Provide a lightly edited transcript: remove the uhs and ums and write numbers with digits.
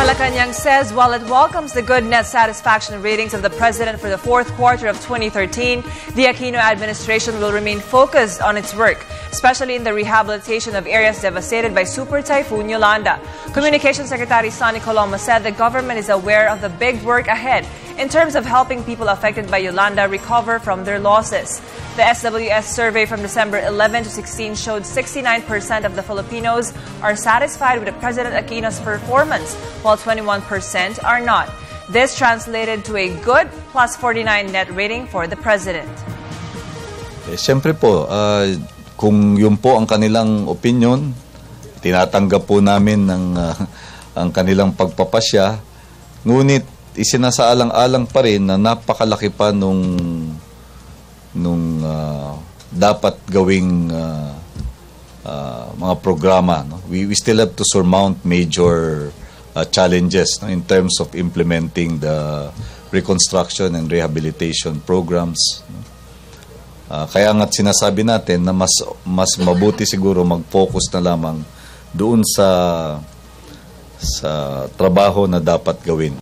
Malacanang says while it welcomes the good net satisfaction ratings of the president for the fourth quarter of 2013, the Aquino administration will remain focused on its work, especially in the rehabilitation of areas devastated by Super Typhoon Yolanda. Communications Secretary Sonny Coloma said the government is aware of the big work ahead in terms of helping people affected by Yolanda recover from their losses. The SWS survey from December 11 to 16 showed 69% of the Filipinos are satisfied with President Aquino's performance, while 21% are not. This translated to a good plus 49 net rating for the president. Siyempre po, kung yun po ang kanilang opinion, tinatanggap po namin ang kanilang pagpapasya. Ngunit isinasaalang-alang pa rin na napakalaki pa nung dapat gawing mga programa. No? We still have to surmount major challenges, no, in terms of implementing the reconstruction and rehabilitation programs. No? Kaya nga't sinasabi natin na mas mabuti siguro mag-focus na lamang doon sa trabaho na dapat gawin.